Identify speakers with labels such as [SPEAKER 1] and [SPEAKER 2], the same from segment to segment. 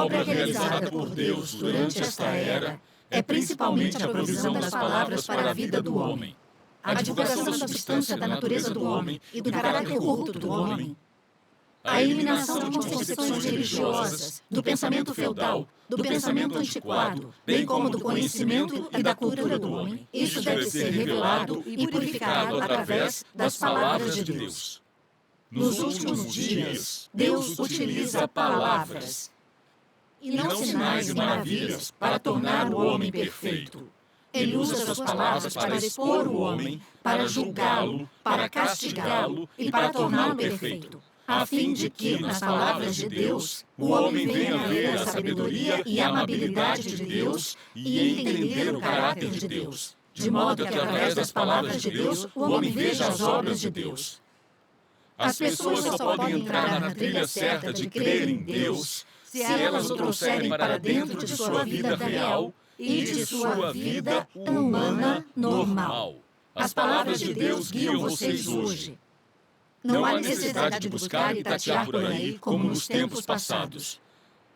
[SPEAKER 1] obra realizada por Deus durante esta era é principalmente a provisão das palavras para a vida do homem, a divulgação da substância da natureza do homem e do caráter corrupto do homem, a eliminação de concepções religiosas, do pensamento feudal, do pensamento antiquado, bem como do conhecimento e da cultura do homem. Isso deve ser revelado e purificado através das palavras de Deus. Nos últimos dias, Deus utiliza palavras, e não sinais e maravilhas, para tornar o homem perfeito. Ele usa suas palavras para expor o homem, para julgá-lo, para castigá-lo e para torná-lo perfeito, a fim de que, nas palavras de Deus, o homem venha a ver a sabedoria e a amabilidade de Deus e entender o caráter de Deus, de modo que, através das palavras de Deus, o homem veja as obras de Deus. As pessoas só podem entrar na trilha certa de crer em Deus se elas o trouxerem para dentro de sua vida real e de sua vida humana normal. As palavras de Deus guiam vocês hoje. Não há necessidade de buscar e tatear por aí como nos tempos passados.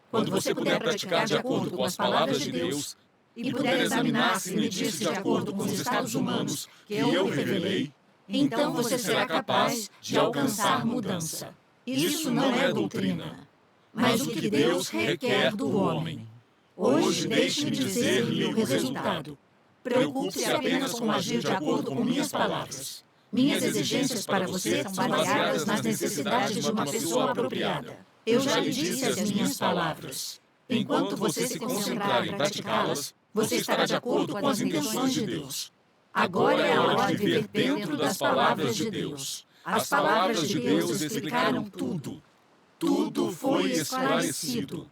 [SPEAKER 1] Quando você puder praticar de acordo com as palavras de Deus e puder examinar-se e medir-se de acordo com os estados humanos que eu revelei, então você será capaz de alcançar mudança. Isso não é doutrina, mas o que Deus requer do homem. Hoje, deixe-me dizer-lhe o resultado. Preocupe-se apenas com agir de acordo com minhas palavras. Minhas exigências para você são baseadas nas necessidades de uma pessoa apropriada. Eu já lhe disse as minhas palavras. Enquanto você se concentrar em praticá-las, você estará de acordo com as intenções de Deus. Agora é a hora de viver dentro das palavras de Deus. As palavras de Deus explicaram tudo. Tudo foi esclarecido.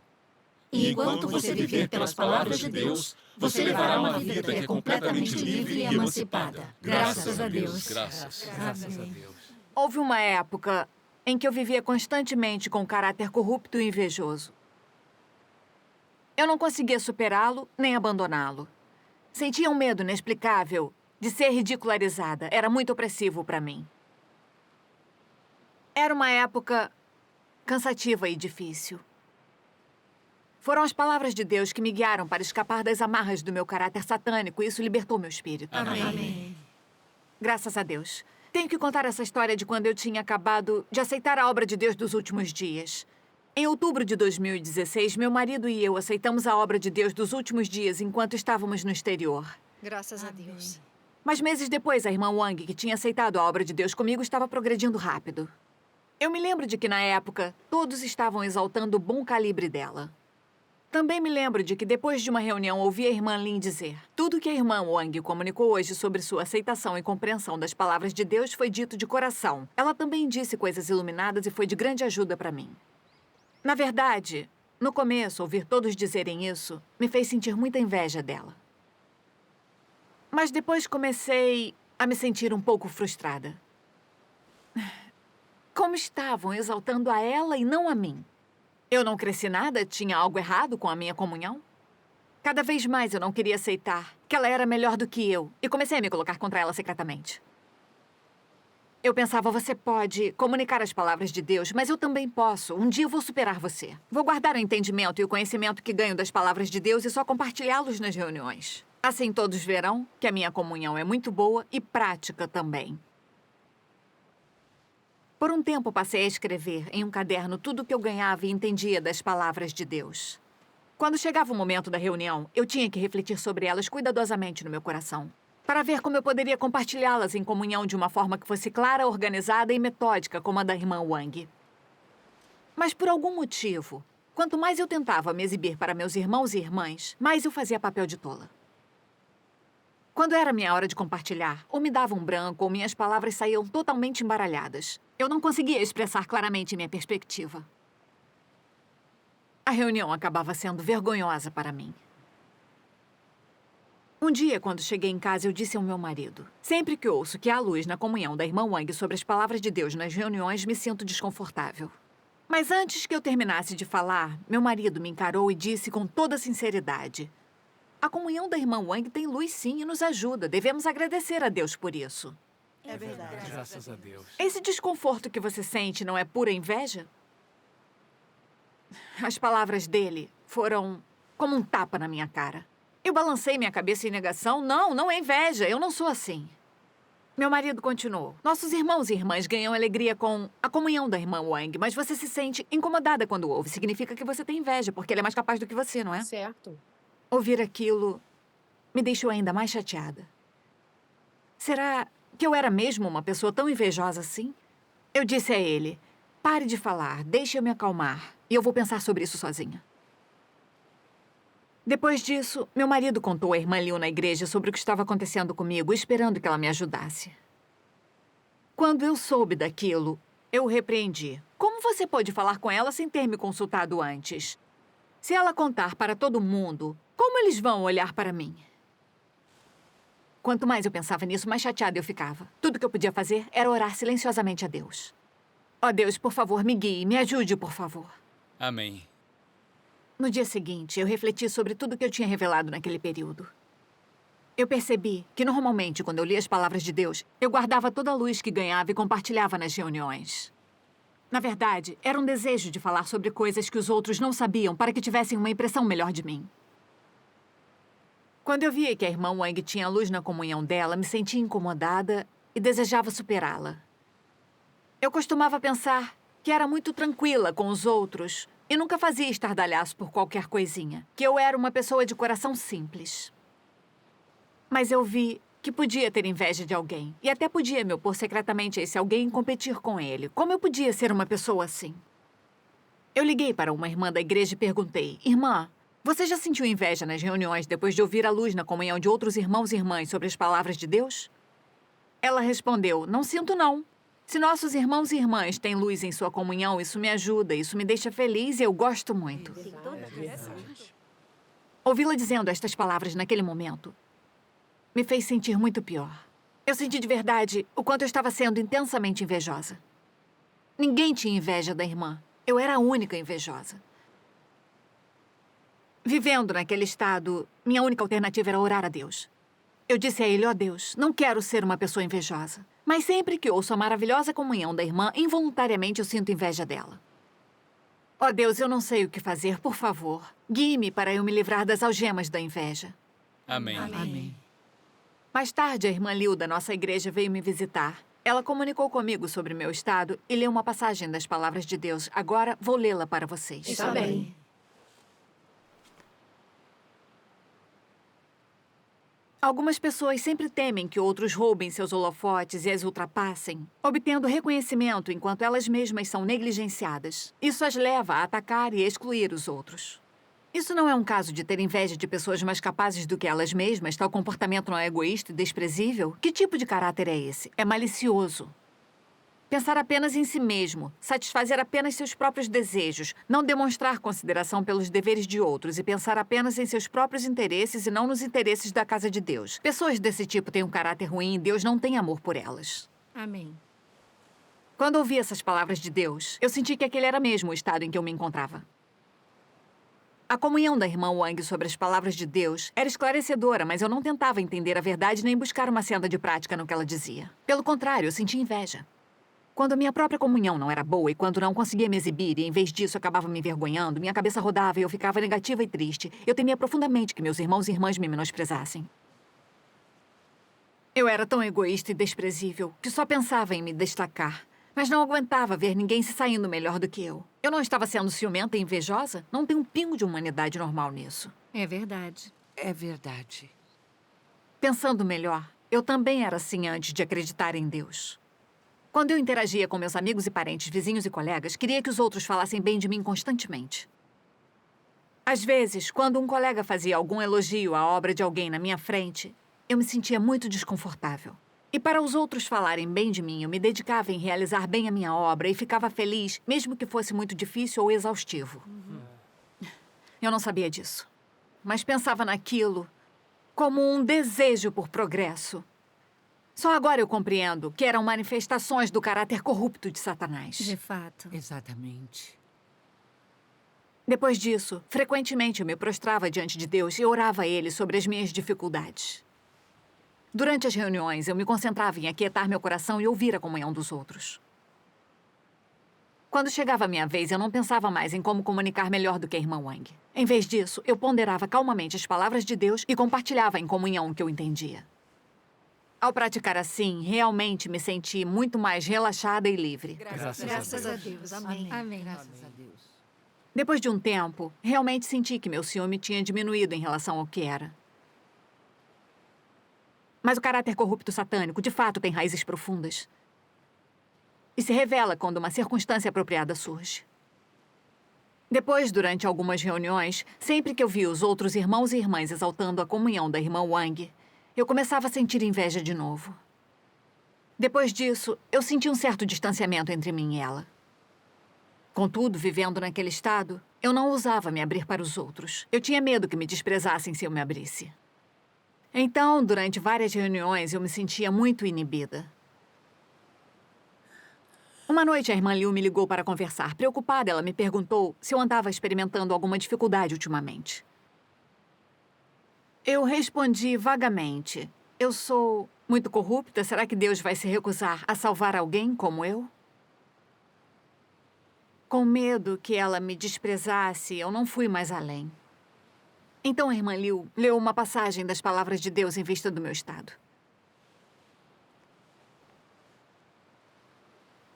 [SPEAKER 1] E enquanto você viver pelas palavras de Deus, você levará uma vida que é completamente livre e emancipada. Graças a Deus.
[SPEAKER 2] Graças a Deus.
[SPEAKER 3] Houve uma época em que eu vivia constantemente com um caráter corrupto e invejoso. Eu não conseguia superá-lo nem abandoná-lo. Sentia um medo inexplicável de ser ridicularizada. Era muito opressivo para mim. Era uma época cansativa e difícil. Foram as palavras de Deus que me guiaram para escapar das amarras do meu caráter satânico e isso libertou meu espírito.
[SPEAKER 1] Amém.
[SPEAKER 3] Graças a Deus. Tenho que contar essa história de quando eu tinha acabado de aceitar a obra de Deus dos últimos dias. Em outubro de 2016, meu marido e eu aceitamos a obra de Deus dos últimos dias enquanto estávamos no exterior.
[SPEAKER 4] Graças a Deus.
[SPEAKER 3] Mas meses depois, a irmã Wang, que tinha aceitado a obra de Deus comigo, estava progredindo rápido. Eu me lembro de que, na época, todos estavam exaltando o bom calibre dela. Também me lembro de que, depois de uma reunião, ouvi a irmã Lin dizer: tudo que a irmã Wang comunicou hoje sobre sua aceitação e compreensão das palavras de Deus foi dito de coração. Ela também disse coisas iluminadas e foi de grande ajuda para mim. Na verdade, no começo, ouvir todos dizerem isso me fez sentir muita inveja dela. Mas depois comecei a me sentir um pouco frustrada. Como estavam exaltando a ela e não a mim? Eu não cresci nada? Tinha algo errado com a minha comunhão? Cada vez mais eu não queria aceitar que ela era melhor do que eu e comecei a me colocar contra ela secretamente. Eu pensava, você pode comunicar as palavras de Deus, mas eu também posso. Um dia eu vou superar você. Vou guardar o entendimento e o conhecimento que ganho das palavras de Deus e só compartilhá-los nas reuniões. Assim todos verão que a minha comunhão é muito boa e prática também. Por um tempo, passei a escrever em um caderno tudo o que eu ganhava e entendia das palavras de Deus. Quando chegava o momento da reunião, eu tinha que refletir sobre elas cuidadosamente no meu coração, para ver como eu poderia compartilhá-las em comunhão de uma forma que fosse clara, organizada e metódica, como a da irmã Wang. Mas por algum motivo, quanto mais eu tentava me exibir para meus irmãos e irmãs, mais eu fazia papel de tola. Quando era minha hora de compartilhar, ou me dava um branco, ou minhas palavras saíam totalmente embaralhadas. Eu não conseguia expressar claramente minha perspectiva. A reunião acabava sendo vergonhosa para mim. Um dia, quando cheguei em casa, eu disse ao meu marido: sempre que ouço que há luz na comunhão da irmã Wang sobre as palavras de Deus nas reuniões, me sinto desconfortável. Mas antes que eu terminasse de falar, meu marido me encarou e disse com toda sinceridade: a comunhão da irmã Wang tem luz sim e nos ajuda. Devemos agradecer a Deus por isso.
[SPEAKER 4] É verdade.
[SPEAKER 2] Graças a Deus.
[SPEAKER 3] Esse desconforto que você sente não é pura inveja? As palavras dele foram como um tapa na minha cara. Eu balancei minha cabeça em negação. Não é inveja. Eu não sou assim. Meu marido continuou. Nossos irmãos e irmãs ganham alegria com a comunhão da irmã Wang, mas você se sente incomodada quando ouve. Significa que você tem inveja, porque ele é mais capaz do que você, não é?
[SPEAKER 2] Certo.
[SPEAKER 3] Ouvir aquilo me deixou ainda mais chateada. Será que eu era mesmo uma pessoa tão invejosa assim? Eu disse a ele, pare de falar, deixe eu me acalmar, e eu vou pensar sobre isso sozinha. Depois disso, meu marido contou à irmã Liu na igreja sobre o que estava acontecendo comigo, esperando que ela me ajudasse. Quando eu soube daquilo, eu o repreendi. Como você pode falar com ela sem ter me consultado antes? Se ela contar para todo mundo, como eles vão olhar para mim? Quanto mais eu pensava nisso, mais chateada eu ficava. Tudo que eu podia fazer era orar silenciosamente a Deus. Ó Deus, por favor, me guie, me ajude, por favor.
[SPEAKER 5] Amém.
[SPEAKER 3] No dia seguinte, eu refleti sobre tudo que eu tinha revelado naquele período. Eu percebi que, normalmente, quando eu lia as palavras de Deus, eu guardava toda a luz que ganhava e compartilhava nas reuniões. Na verdade, era um desejo de falar sobre coisas que os outros não sabiam para que tivessem uma impressão melhor de mim. Quando eu via que a irmã Wang tinha luz na comunhão dela, me sentia incomodada e desejava superá-la. Eu costumava pensar que era muito tranquila com os outros e nunca fazia estardalhaço por qualquer coisinha, que eu era uma pessoa de coração simples. Mas eu vi que podia ter inveja de alguém e até podia me opor secretamente a esse alguém e competir com ele. Como eu podia ser uma pessoa assim? Eu liguei para uma irmã da igreja e perguntei, irmã, você já sentiu inveja nas reuniões depois de ouvir a luz na comunhão de outros irmãos e irmãs sobre as palavras de Deus? Ela respondeu, não sinto não. Se nossos irmãos e irmãs têm luz em sua comunhão, isso me ajuda, isso me deixa feliz e eu gosto muito. Ouvi-la dizendo estas palavras naquele momento me fez sentir muito pior. Eu senti de verdade o quanto eu estava sendo intensamente invejosa. Ninguém tinha inveja da irmã. Eu era a única invejosa. Vivendo naquele estado, minha única alternativa era orar a Deus. Eu disse a ele, ó Deus, não quero ser uma pessoa invejosa. Mas sempre que ouço a maravilhosa comunhão da irmã, involuntariamente eu sinto inveja dela. Ó Deus, eu não sei o que fazer, por favor. Guie-me para eu me livrar das algemas da inveja.
[SPEAKER 5] Amém.
[SPEAKER 2] Amém.
[SPEAKER 3] Mais tarde, a irmã Liu da nossa igreja veio me visitar. Ela comunicou comigo sobre meu estado e leu uma passagem das palavras de Deus. Agora vou lê-la para vocês.
[SPEAKER 2] Está bem.
[SPEAKER 3] Algumas pessoas sempre temem que outros roubem seus holofotes e as ultrapassem, obtendo reconhecimento enquanto elas mesmas são negligenciadas. Isso as leva a atacar e excluir os outros. Isso não é um caso de ter inveja de pessoas mais capazes do que elas mesmas? Tal comportamento não é egoísta e desprezível? Que tipo de caráter é esse? É malicioso. Pensar apenas em si mesmo, satisfazer apenas seus próprios desejos, não demonstrar consideração pelos deveres de outros e pensar apenas em seus próprios interesses e não nos interesses da casa de Deus. Pessoas desse tipo têm um caráter ruim e Deus não tem amor por elas.
[SPEAKER 2] Amém.
[SPEAKER 3] Quando ouvi essas palavras de Deus, eu senti que aquele era mesmo o estado em que eu me encontrava. A comunhão da irmã Wang sobre as palavras de Deus era esclarecedora, mas eu não tentava entender a verdade nem buscar uma senda de prática no que ela dizia. Pelo contrário, eu sentia inveja. Quando a minha própria comunhão não era boa e quando não conseguia me exibir e, em vez disso, acabava me envergonhando, minha cabeça rodava e eu ficava negativa e triste. Eu temia profundamente que meus irmãos e irmãs me menosprezassem. Eu era tão egoísta e desprezível que só pensava em me destacar, mas não aguentava ver ninguém se saindo melhor do que eu. Eu não estava sendo ciumenta e invejosa? Não tem um pingo de humanidade normal nisso.
[SPEAKER 2] É verdade.
[SPEAKER 1] É verdade.
[SPEAKER 3] Pensando melhor, eu também era assim antes de acreditar em Deus. Quando eu interagia com meus amigos e parentes, vizinhos e colegas, queria que os outros falassem bem de mim constantemente. Às vezes, quando um colega fazia algum elogio à obra de alguém na minha frente, eu me sentia muito desconfortável. E para os outros falarem bem de mim, eu me dedicava em realizar bem a minha obra e ficava feliz, mesmo que fosse muito difícil ou exaustivo. Eu não sabia disso, mas pensava naquilo como um desejo por progresso. Só agora eu compreendo que eram manifestações do caráter corrupto de Satanás.
[SPEAKER 2] De fato.
[SPEAKER 1] Exatamente.
[SPEAKER 3] Depois disso, frequentemente eu me prostrava diante de Deus e orava a Ele sobre as minhas dificuldades. Durante as reuniões, eu me concentrava em aquietar meu coração e ouvir a comunhão dos outros. Quando chegava a minha vez, eu não pensava mais em como comunicar melhor do que a irmã Wang. Em vez disso, eu ponderava calmamente as palavras de Deus e compartilhava em comunhão o que eu entendia. Ao praticar assim, realmente me senti muito mais relaxada e livre.
[SPEAKER 4] Graças a Deus. Amém.
[SPEAKER 2] Amém.
[SPEAKER 1] Graças a Deus.
[SPEAKER 3] Depois de um tempo, realmente senti que meu ciúme tinha diminuído em relação ao que era. Mas o caráter corrupto satânico, de fato, tem raízes profundas. E se revela quando uma circunstância apropriada surge. Depois, durante algumas reuniões, sempre que eu via os outros irmãos e irmãs exaltando a comunhão da irmã Wang, eu começava a sentir inveja de novo. Depois disso, eu senti um certo distanciamento entre mim e ela. Contudo, vivendo naquele estado, eu não ousava me abrir para os outros. Eu tinha medo que me desprezassem se eu me abrisse. Então, durante várias reuniões, eu me sentia muito inibida. Uma noite, a irmã Liu me ligou para conversar. Preocupada, ela me perguntou se eu andava experimentando alguma dificuldade ultimamente. Eu respondi vagamente. Eu sou muito corrupta? Será que Deus vai se recusar a salvar alguém como eu? Com medo que ela me desprezasse, eu não fui mais além. Então a irmã Liu leu uma passagem das palavras de Deus em vista do meu estado.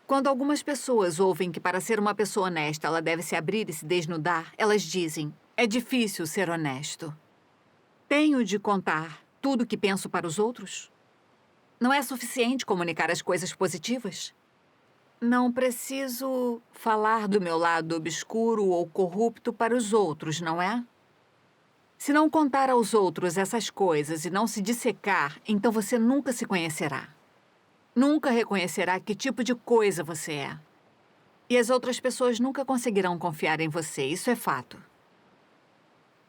[SPEAKER 3] Quando algumas pessoas ouvem que para ser uma pessoa honesta ela deve se abrir e se desnudar, elas dizem, é difícil ser honesto. Tenho de contar tudo o que penso para os outros? Não é suficiente comunicar as coisas positivas? Não preciso falar do meu lado obscuro ou corrupto para os outros, não é? Se não contar aos outros essas coisas e não se dissecar, então você nunca se conhecerá. Nunca reconhecerá que tipo de coisa você é. E as outras pessoas nunca conseguirão confiar em você, isso é fato.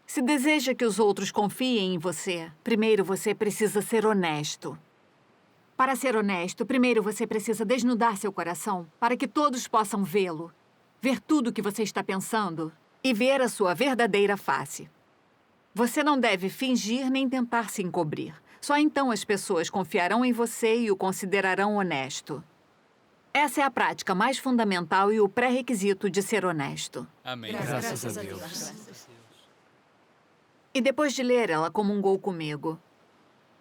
[SPEAKER 3] Se deseja que os outros confiem em você, primeiro você precisa ser honesto. Para ser honesto, primeiro você precisa desnudar seu coração para que todos possam vê-lo, ver tudo o que você está pensando e ver a sua verdadeira face. Você não deve fingir nem tentar se encobrir. Só então as pessoas confiarão em você e o considerarão honesto. Essa é a prática mais fundamental e o pré-requisito de ser honesto.
[SPEAKER 1] Amém.
[SPEAKER 4] Graças a Deus.
[SPEAKER 3] E depois de ler, ela comungou comigo.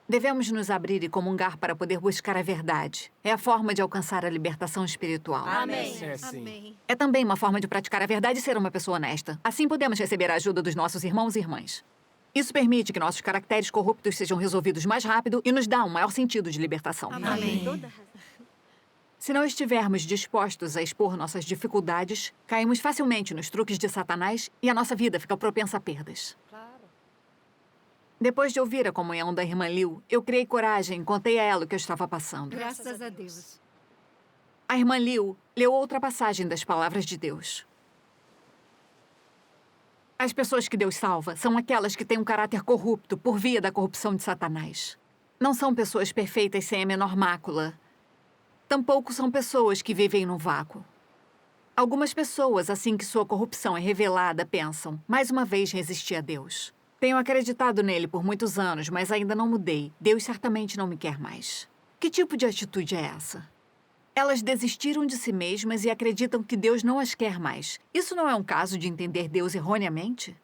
[SPEAKER 3] Devemos nos abrir e comungar para poder buscar a verdade. É a forma de alcançar a libertação espiritual.
[SPEAKER 4] Amém.
[SPEAKER 1] Sim.
[SPEAKER 4] Amém.
[SPEAKER 3] É também uma forma de praticar a verdade e ser uma pessoa honesta. Assim podemos receber a ajuda dos nossos irmãos e irmãs. Isso permite que nossos caracteres corruptos sejam resolvidos mais rápido e nos dá um maior sentido de libertação.
[SPEAKER 4] Amém.
[SPEAKER 3] Se não estivermos dispostos a expor nossas dificuldades, caímos facilmente nos truques de Satanás e a nossa vida fica propensa a perdas. Depois de ouvir a comunhão da irmã Liu, eu criei coragem e contei a ela o que eu estava passando.
[SPEAKER 2] Graças a Deus.
[SPEAKER 3] A irmã Liu leu outra passagem das palavras de Deus. As pessoas que Deus salva são aquelas que têm um caráter corrupto por via da corrupção de Satanás. Não são pessoas perfeitas sem a menor mácula. Tampouco são pessoas que vivem num vácuo. Algumas pessoas, assim que sua corrupção é revelada, pensam, mais uma vez resisti a Deus. Tenho acreditado nele por muitos anos, mas ainda não mudei. Deus certamente não me quer mais. Que tipo de atitude é essa? Elas desistiram de si mesmas e acreditam que Deus não as quer mais. Isso não é um caso de entender Deus erroneamente?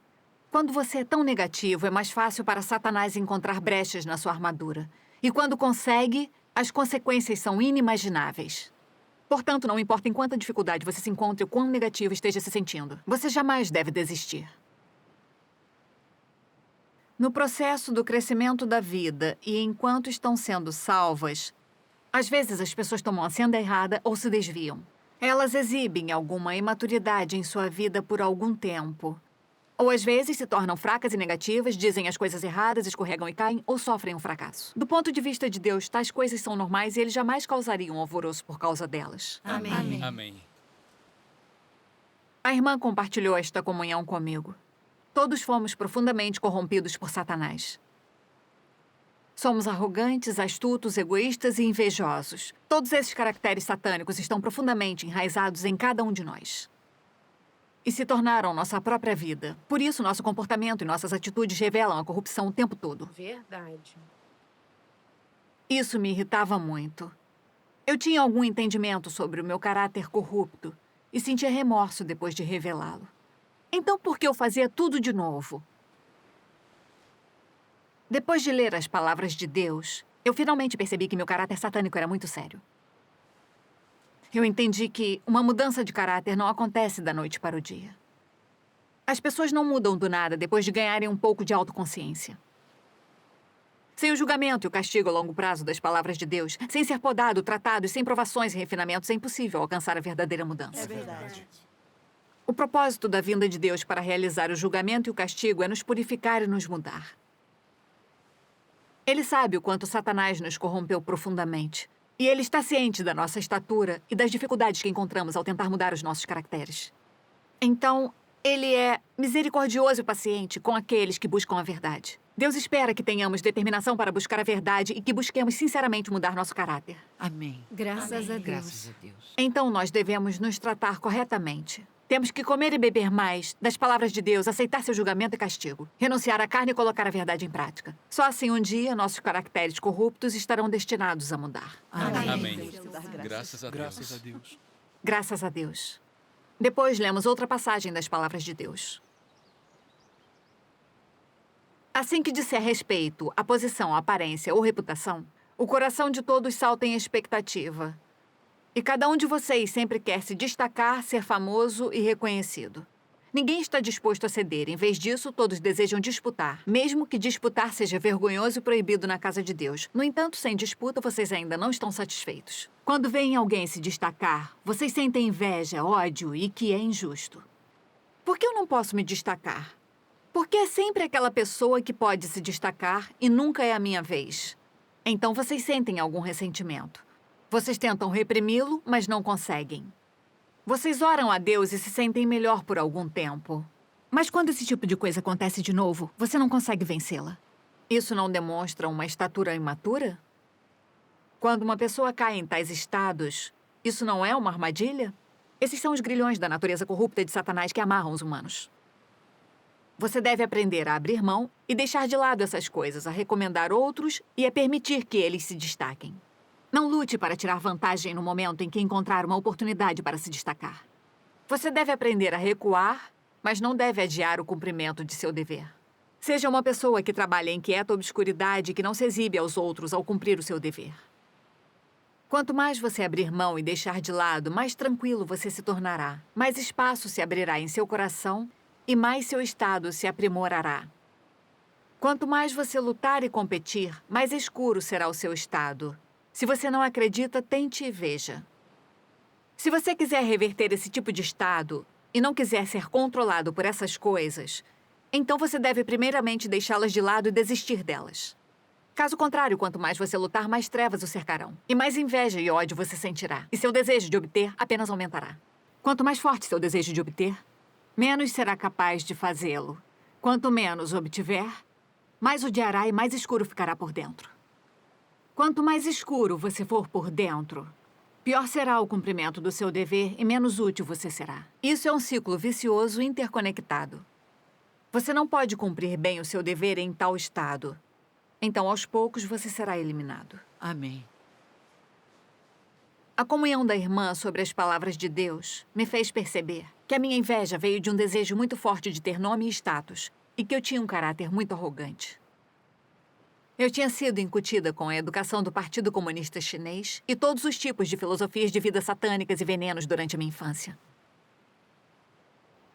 [SPEAKER 3] Quando você é tão negativo, é mais fácil para Satanás encontrar brechas na sua armadura. E quando consegue, as consequências são inimagináveis. Portanto, não importa em quanta dificuldade você se encontre ou quão negativo esteja se sentindo, você jamais deve desistir. No processo do crescimento da vida e enquanto estão sendo salvas, às vezes as pessoas tomam a senda errada ou se desviam. Elas exibem alguma imaturidade em sua vida por algum tempo. Ou às vezes se tornam fracas e negativas, dizem as coisas erradas, escorregam e caem ou sofrem um fracasso. Do ponto de vista de Deus, tais coisas são normais e ele jamais causaria um alvoroço por causa delas.
[SPEAKER 4] Amém.
[SPEAKER 1] Amém.
[SPEAKER 3] A irmã compartilhou esta comunhão comigo. Todos fomos profundamente corrompidos por Satanás. Somos arrogantes, astutos, egoístas e invejosos. Todos esses caracteres satânicos estão profundamente enraizados em cada um de nós. E se tornaram nossa própria vida. Por isso, nosso comportamento e nossas atitudes revelam a corrupção o tempo todo.
[SPEAKER 2] Verdade.
[SPEAKER 3] Isso me irritava muito. Eu tinha algum entendimento sobre o meu caráter corrupto e sentia remorso depois de revelá-lo. Então, por que eu fazia tudo de novo? Depois de ler as palavras de Deus, eu finalmente percebi que meu caráter satânico era muito sério. Eu entendi que uma mudança de caráter não acontece da noite para o dia. As pessoas não mudam do nada depois de ganharem um pouco de autoconsciência. Sem o julgamento e o castigo a longo prazo das palavras de Deus, sem ser podado, tratado e sem provações e refinamentos, é impossível alcançar a verdadeira mudança.
[SPEAKER 4] É verdade.
[SPEAKER 3] O propósito da vinda de Deus para realizar o julgamento e o castigo é nos purificar e nos mudar. Ele sabe o quanto Satanás nos corrompeu profundamente. E ele está ciente da nossa estatura e das dificuldades que encontramos ao tentar mudar os nossos caracteres. Então, ele é misericordioso e paciente com aqueles que buscam a verdade. Deus espera que tenhamos determinação para buscar a verdade e que busquemos sinceramente mudar nosso caráter.
[SPEAKER 1] Amém.
[SPEAKER 2] Graças a Deus.
[SPEAKER 1] Graças a Deus.
[SPEAKER 3] Então, nós devemos nos tratar corretamente. Temos que comer e beber mais das palavras de Deus, aceitar seu julgamento e castigo, renunciar à carne e colocar a verdade em prática. Só assim, um dia, nossos caracteres corruptos estarão destinados a mudar.
[SPEAKER 1] Amém.
[SPEAKER 5] Amém.
[SPEAKER 4] Graças a Deus.
[SPEAKER 5] Graças a Deus.
[SPEAKER 3] Graças a Deus. Depois, lemos outra passagem das palavras de Deus. Assim que disser respeito à posição, aparência ou reputação, o coração de todos salta em expectativa. E cada um de vocês sempre quer se destacar, ser famoso e reconhecido. Ninguém está disposto a ceder. Em vez disso, todos desejam disputar, mesmo que disputar seja vergonhoso e proibido na casa de Deus. No entanto, sem disputa, vocês ainda não estão satisfeitos. Quando veem alguém se destacar, vocês sentem inveja, ódio e que é injusto. Por que eu não posso me destacar? Porque é sempre aquela pessoa que pode se destacar e nunca é a minha vez. Então vocês sentem algum ressentimento. Vocês tentam reprimi-lo, mas não conseguem. Vocês oram a Deus e se sentem melhor por algum tempo. Mas quando esse tipo de coisa acontece de novo, você não consegue vencê-la. Isso não demonstra uma estatura imatura? Quando uma pessoa cai em tais estados, isso não é uma armadilha? Esses são os grilhões da natureza corrupta de Satanás que amarram os humanos. Você deve aprender a abrir mão e deixar de lado essas coisas, a recomendar outros e a permitir que eles se destaquem. Não lute para tirar vantagem no momento em que encontrar uma oportunidade para se destacar. Você deve aprender a recuar, mas não deve adiar o cumprimento de seu dever. Seja uma pessoa que trabalha em quieta obscuridade e que não se exibe aos outros ao cumprir o seu dever. Quanto mais você abrir mão e deixar de lado, mais tranquilo você se tornará. Mais espaço se abrirá em seu coração e mais seu estado se aprimorará. Quanto mais você lutar e competir, mais escuro será o seu estado. Se você não acredita, tente e veja. Se você quiser reverter esse tipo de estado e não quiser ser controlado por essas coisas, então você deve primeiramente deixá-las de lado e desistir delas. Caso contrário, quanto mais você lutar, mais trevas o cercarão. E mais inveja e ódio você sentirá. E seu desejo de obter apenas aumentará. Quanto mais forte seu desejo de obter, menos será capaz de fazê-lo. Quanto menos obtiver, mais odiará e mais escuro ficará por dentro. Quanto mais escuro você for por dentro, pior será o cumprimento do seu dever e menos útil você será. Isso é um ciclo vicioso interconectado. Você não pode cumprir bem o seu dever em tal estado. Então, aos poucos, você será eliminado.
[SPEAKER 1] Amém.
[SPEAKER 3] A comunhão da irmã sobre as palavras de Deus me fez perceber que a minha inveja veio de um desejo muito forte de ter nome e status e que eu tinha um caráter muito arrogante. Eu tinha sido incutida com a educação do Partido Comunista Chinês e todos os tipos de filosofias de vida satânicas e venenos durante a minha infância.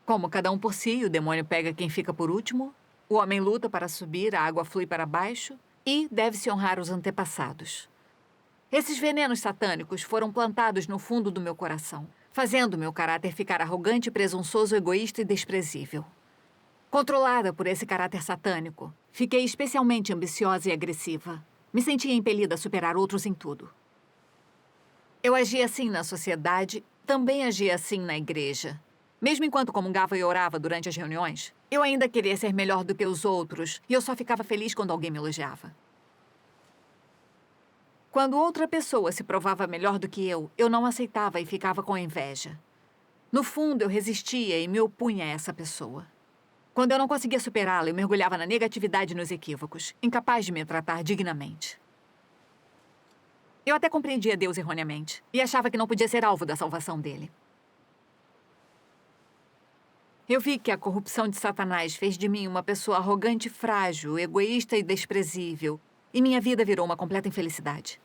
[SPEAKER 3] Como cada um por si, o demônio pega quem fica por último, o homem luta para subir, a água flui para baixo e deve-se honrar os antepassados. Esses venenos satânicos foram plantados no fundo do meu coração, fazendo meu caráter ficar arrogante, presunçoso, egoísta e desprezível. Controlada por esse caráter satânico, fiquei especialmente ambiciosa e agressiva. Me sentia impelida a superar outros em tudo. Eu agia assim na sociedade, também agia assim na igreja. Mesmo enquanto comungava e orava durante as reuniões, eu ainda queria ser melhor do que os outros e eu só ficava feliz quando alguém me elogiava. Quando outra pessoa se provava melhor do que eu não aceitava e ficava com inveja. No fundo, eu resistia e me opunha a essa pessoa. Quando eu não conseguia superá-la, eu mergulhava na negatividade e nos equívocos, incapaz de me tratar dignamente. Eu até compreendia Deus erroneamente e achava que não podia ser alvo da salvação dele. Eu vi que a corrupção de Satanás fez de mim uma pessoa arrogante e frágil, egoísta e desprezível. E minha vida virou uma completa infelicidade.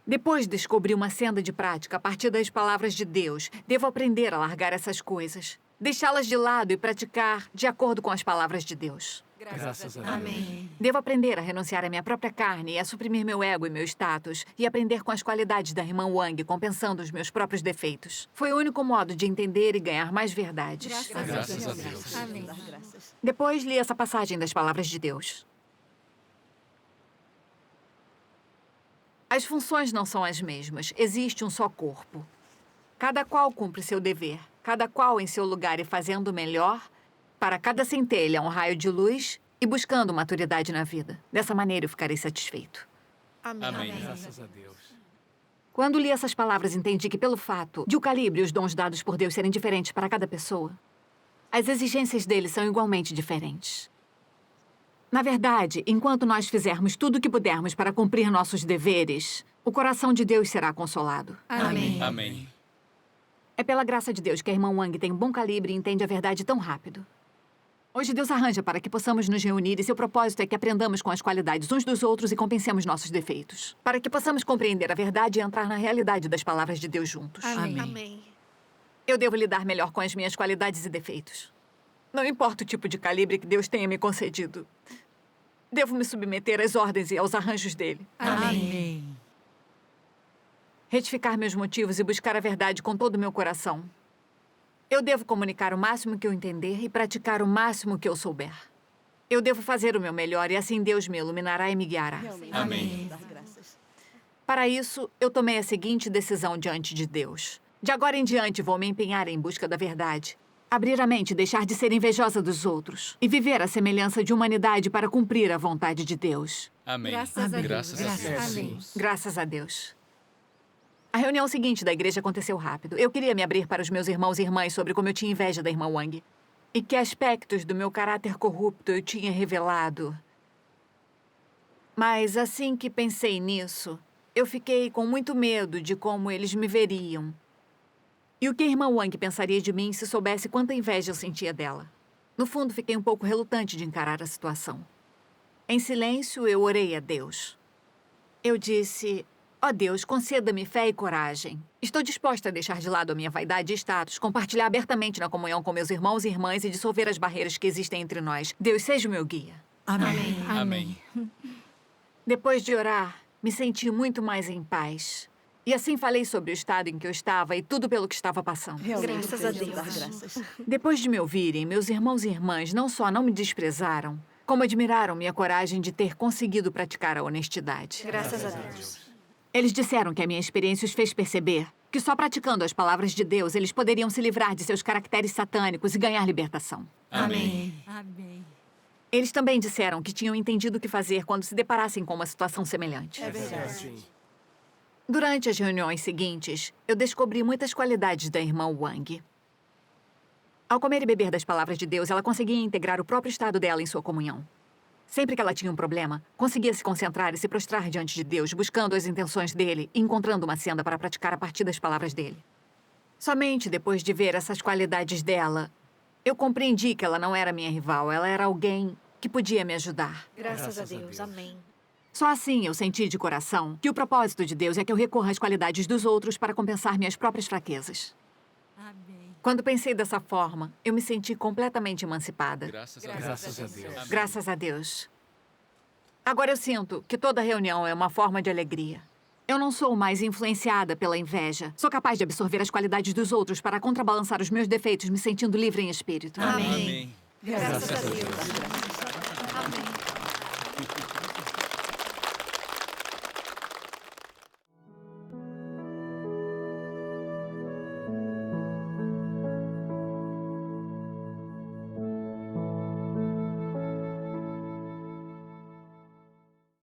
[SPEAKER 3] Depois descobri uma senda de prática a partir das palavras de Deus. Devo aprender a largar essas coisas, deixá-las de lado e praticar de acordo com as palavras de Deus.
[SPEAKER 4] Graças a Deus.
[SPEAKER 2] Amém.
[SPEAKER 3] Devo aprender a renunciar à minha própria carne e a suprimir meu ego e meu status e aprender com as qualidades da irmã Wang, compensando os meus próprios defeitos. Foi o único modo de entender e ganhar mais verdades.
[SPEAKER 4] Graças a Deus.
[SPEAKER 2] Amém.
[SPEAKER 3] Depois li essa passagem das palavras de Deus. As funções não são as mesmas. Existe um só corpo. Cada qual cumpre seu dever, cada qual em seu lugar e fazendo o melhor. Para cada centelha, um raio de luz e buscando maturidade na vida. Dessa maneira, eu ficarei satisfeito.
[SPEAKER 4] Amém. Graças a Deus.
[SPEAKER 3] Quando li essas palavras, entendi que pelo fato de o calibre e os dons dados por Deus serem diferentes para cada pessoa, as exigências deles são igualmente diferentes. Na verdade, enquanto nós fizermos tudo o que pudermos para cumprir nossos deveres, o coração de Deus será consolado.
[SPEAKER 2] Amém.
[SPEAKER 4] Amém.
[SPEAKER 3] É pela graça de Deus que a irmã Wang tem um bom calibre e entende a verdade tão rápido. Hoje Deus arranja para que possamos nos reunir e seu propósito é que aprendamos com as qualidades uns dos outros e compensemos nossos defeitos. Para que possamos compreender a verdade e entrar na realidade das palavras de Deus juntos.
[SPEAKER 2] Amém.
[SPEAKER 3] Eu devo lidar melhor com as minhas qualidades e defeitos. Não importa o tipo de calibre que Deus tenha me concedido. Devo me submeter às ordens e aos arranjos dele.
[SPEAKER 2] Amém.
[SPEAKER 3] Retificar meus motivos e buscar a verdade com todo o meu coração. Eu devo comunicar o máximo que eu entender e praticar o máximo que eu souber. Eu devo fazer o meu melhor e assim Deus me iluminará e me guiará.
[SPEAKER 4] Amém.
[SPEAKER 3] Para isso, eu tomei a seguinte decisão diante de Deus. De agora em diante, vou me empenhar em busca da verdade. Abrir a mente e deixar de ser invejosa dos outros. E viver a semelhança de humanidade para cumprir a vontade de Deus.
[SPEAKER 4] Amém.
[SPEAKER 2] Graças a Deus.
[SPEAKER 4] Graças a Deus.
[SPEAKER 2] Amém.
[SPEAKER 3] Graças a Deus. A reunião seguinte da igreja aconteceu rápido. Eu queria me abrir para os meus irmãos e irmãs sobre como eu tinha inveja da irmã Wang. E que aspectos do meu caráter corrupto eu tinha revelado. Mas assim que pensei nisso, eu fiquei com muito medo de como eles me veriam. E o que a irmã Wang pensaria de mim se soubesse quanta inveja eu sentia dela. No fundo, fiquei um pouco relutante de encarar a situação. Em silêncio, eu orei a Deus. Eu disse: ó Deus, conceda-me fé e coragem. Estou disposta a deixar de lado a minha vaidade e status, compartilhar abertamente na comunhão com meus irmãos e irmãs e dissolver as barreiras que existem entre nós. Deus, seja o meu guia.
[SPEAKER 2] Amém.
[SPEAKER 4] Amém.
[SPEAKER 3] Depois de orar, me senti muito mais em paz. E assim falei sobre o estado em que eu estava e tudo pelo que estava passando.
[SPEAKER 2] Graças a Deus.
[SPEAKER 3] Depois de me ouvirem, meus irmãos e irmãs não só não me desprezaram, como admiraram minha coragem de ter conseguido praticar a honestidade.
[SPEAKER 2] Graças a Deus.
[SPEAKER 3] Eles disseram que a minha experiência os fez perceber que só praticando as palavras de Deus eles poderiam se livrar de seus caracteres satânicos e ganhar libertação.
[SPEAKER 4] Amém.
[SPEAKER 2] Amém.
[SPEAKER 3] Eles também disseram que tinham entendido o que fazer quando se deparassem com uma situação semelhante.
[SPEAKER 2] É verdade.
[SPEAKER 3] Durante as reuniões seguintes, eu descobri muitas qualidades da irmã Wang. Ao comer e beber das palavras de Deus, ela conseguia integrar o próprio estado dela em sua comunhão. Sempre que ela tinha um problema, conseguia se concentrar e se prostrar diante de Deus, buscando as intenções dele e encontrando uma senda para praticar a partir das palavras dele. Somente depois de ver essas qualidades dela, eu compreendi que ela não era minha rival, ela era alguém que podia me ajudar.
[SPEAKER 2] Graças a Deus. Amém.
[SPEAKER 3] Só assim eu senti de coração que o propósito de Deus é que eu recorra às qualidades dos outros para compensar minhas próprias fraquezas.
[SPEAKER 2] Amém.
[SPEAKER 3] Quando pensei dessa forma, eu me senti completamente emancipada.
[SPEAKER 4] Graças a
[SPEAKER 2] Graças a
[SPEAKER 4] Deus.
[SPEAKER 2] Deus.
[SPEAKER 4] Amém.
[SPEAKER 3] Graças a Deus. Agora eu sinto que toda reunião é uma forma de alegria. Eu não sou mais influenciada pela inveja. Sou capaz de absorver as qualidades dos outros para contrabalançar os meus defeitos, me sentindo livre em espírito.
[SPEAKER 2] Amém.
[SPEAKER 4] Amém.
[SPEAKER 2] Graças a Deus. Amém.